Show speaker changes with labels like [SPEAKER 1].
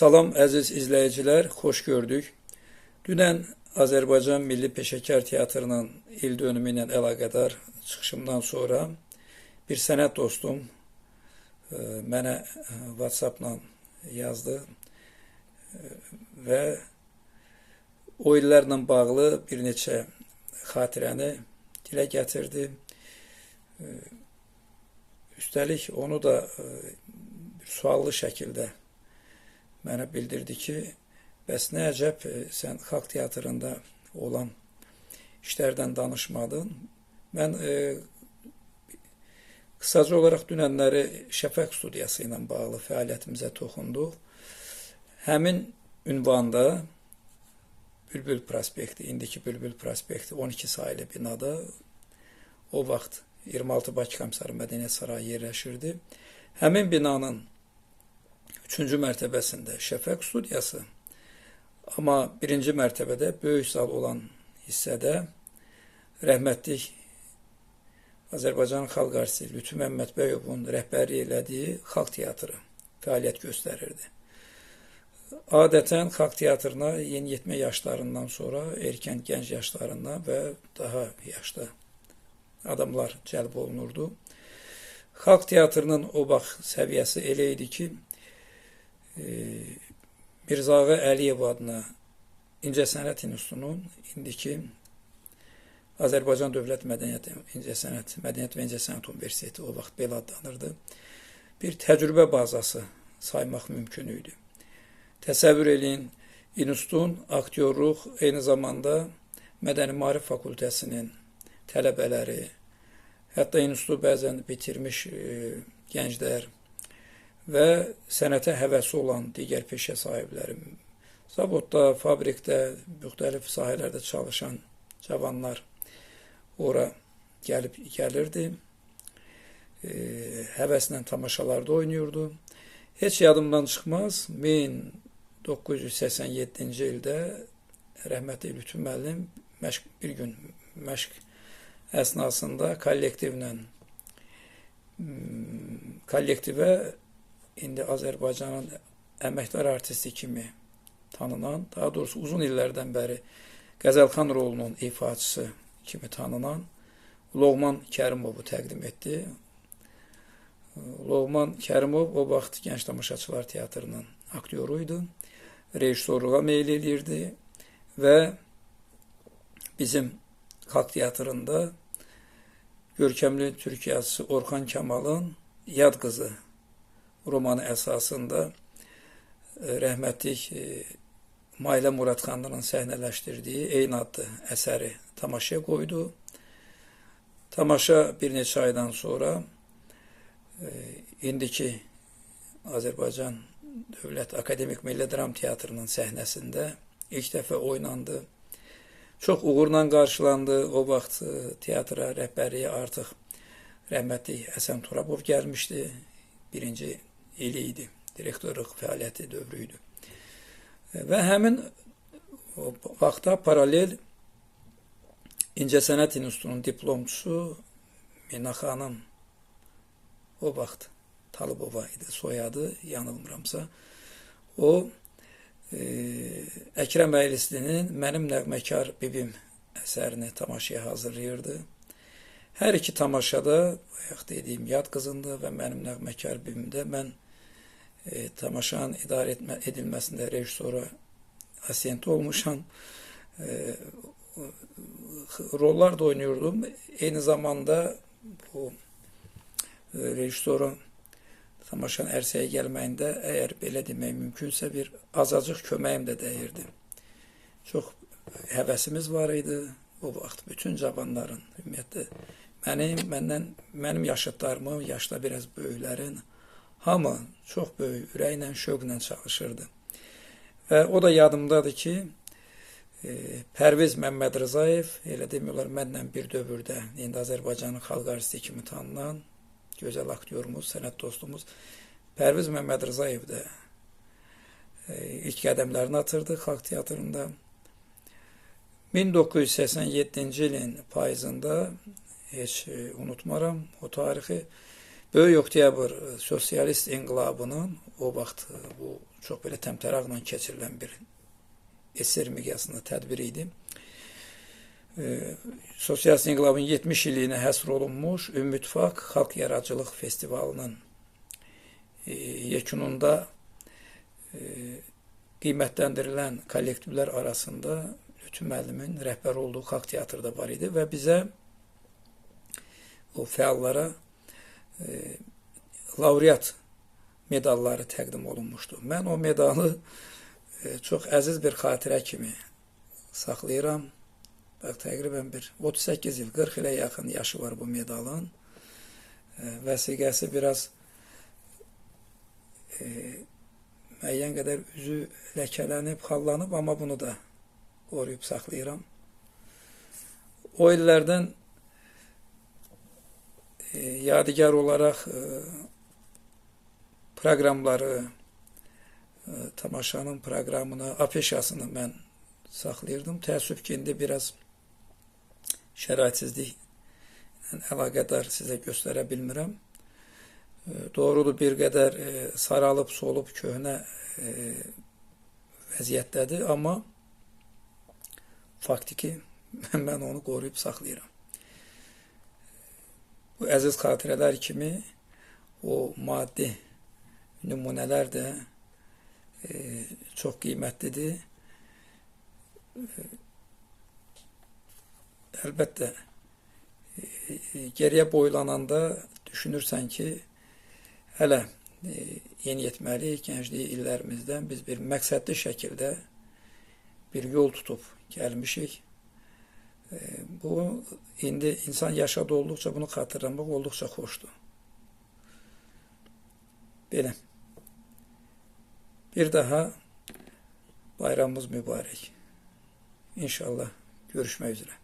[SPEAKER 1] Salam əziz izləyicilər, xoş gördük. Dünən Azərbaycan Milli Peşəkar Teatrının il dönümü ilə əlaqədar çıxışımdan sonra bir sənət dostum mənə WhatsApp-la yazdı və o illərlə bağlı bir neçə xatirəni dilə gətirdi. Üstəlik onu da bir suallı şəkildə mənə bildirdi ki, bəs nə əcəb sən xalq teatrında olan işlərdən danışmadın. Mən qısaca olaraq dünənləri Şəfəq studiyası ilə bağlı fəaliyyətimizə toxunduq. Həmin ünvanda Bülbül prospekti, indiki Bülbül prospekti 12 saylı binada o vaxt 26 Bakı Komissarı Mədəniyyət Sarayı yerləşirdi. Həmin binanın 3-cü mərtəbəsində Şəfəq studiyası, amma 1-ci mərtəbədə böyük zal olan hissədə rəhmətlik Azərbaycan xalq artisti Lütfü Məmmədbəyovun rəhbərlik elədiyi xalq teatrı fəaliyyət göstərirdi. Adətən xalq teatrına yeniyetmə yaşlarından sonra erkən gənc yaşlarından və daha yaşda adamlar cəlb olunurdu. Xalq teatrının o vaxt səviyyəsi elə idi ki, Mirzağa Əliyev adına İncəsənət İnstitutunun, indiki Azərbaycan Dövlət Mədəniyyət və İncəsənət Universiteti o vaxt belə adlanırdı, bir təcrübə bazası saymaq mümkün idi. Təsəvvür eləyin, institutun aktyorluq, eyni zamanda Mədəni Maarif Fakültəsinin tələbələri, hətta institutu bəzən bitirmiş gənclər və sənətə həvəsi olan digər peşə sahibləri, zavodda, fabrikdə, müxtəlif sahələrdə çalışan cavanlar ora gəlirdi, həvəslə tamaşalarda oynayırdı. Heç yadımdan çıxmaz, 1987-ci ildə rəhmətli Lütfü müəllim bir gün məşq əsnasında kollektivə indi Azərbaycanın əməkdar artisti kimi tanınan, daha doğrusu uzun illərdən bəri Qəzəlxan rolunun ifaçısı kimi tanınan Loğman Kərimovu təqdim etdi. Loğman Kərimov o vaxt Gənc Tamaşaçılar Teatrının aktyoru idi, rejissorluğa meyil edirdi və bizim xalq teatrında görkəmli türk yazısı Orxan Kamalın Yad qızı romanı əsasında rəhmətlik Mailə Muradxanlının səhnələşdirdiyi eyni adlı əsəri tamaşaya qoydu. Tamaşa bir neçə aydan sonra indiki Azərbaycan Dövlət Akademik Milli Dram Teatrının səhnəsində ilk dəfə oynandı. Çox uğurla qarşılandı. O vaxt teatra rəhbərliyə artıq rəhmətlik Həsən Turabov gəlmişdi. Birinci ili idi. Direktorluq fəaliyyəti dövrü idi. Və həmin vaxta paralel İncəsənət İnstitutunun diplomçusu Mina xanım, o vaxt Talıbova idi soyadı, yanılmıramsa, o Əkrəm Əylislinin Mənim Nəğməkar Bibim əsərini tamaşaya hazırlayırdı. Hər iki tamaşada, bayaq dediyim Yad qızında və Mənim Nəğməkar Bibimdə mən tamaşanın idarə edilməsində rejissora asistent olmuşam. Rollar da oynuyordum. Eyni zamanda bu rejissorun tamaşanın ərsəyə gəlməyində, əgər belə demək mümkünsə, bir azacıq köməyim də dəyirdi. Çox həvəsimiz var idi. O vaxt bütün cavanların, ümumiyyətlə, mənim yaşıdlarımın, yaşda biraz böyüklərin, hamı çox böyük ürəklə, şövqlə çalışırdı. Və o da yadımdadır ki, Pərviz Məmmədrızayev, elə demiyorlar, mənlə bir dövrdə, indi Azərbaycanın xalq artisti kimi tanınan, gözəl aktyorumuz, sənət dostumuz Pərviz Məmmədrızayev də ilk qədəmlərini atırdı xalq teatrında. 1987-ci ilin payızında, heç unutmaram o tarixi, Böyük Oktyabr sosialist inqilabının o vaxt bu çox belə təmtəraqla keçirilən bir eser miqyasında tədbir idi. Sosial İnqilabın 70 illiyinə həsr olunmuş Ümmütfaq Xalq Yaradıcılıq Festivalının yekununda qiymətləndirilən kollektivlər arasında Lütfü müəllimin rəhbər olduğu Xalq Teatrı da var idi və bizə o fəallara laureat medalları təqdim olunmuşdu. Mən o medalı çox əziz bir xatirə kimi saxlayıram. Bax, təqribən bir 38 il, 40 ilə yaxın yaşı var bu medalın. Vəsiqəsi biraz müəyyən qədər üzü ləkələnib, xallanıb, amma bunu da qoruyub saxlayıram. O illərdən yadigar olaraq proqramları, tamaşanın proqramını, afişasını mən saxlayırdım. Təəssüf ki, indi biraz şəraitsizliklə əlaqədar sizə göstərə bilmirəm. Doğrudur, bir qədər saralıb, solub, köhnə vəziyyətdədir, amma faktiki mən onu qoruyub saxlayıram. Bu əziz xatirələr kimi o maddi nümunələr də çox qiymətlidir. Əlbəttə, geriyə boylananda düşünürsən ki, hələ yeniyetməlik, gənclik illərimizdən biz bir məqsədli şəkildə bir yol tutub gəlmişik. Bu, indi insan yaşadı olduqca bunu xatırlamaq olduqca xoşdur. Belə. Bir daha bayramımız mübarək. İnşallah görüşmək üzrə.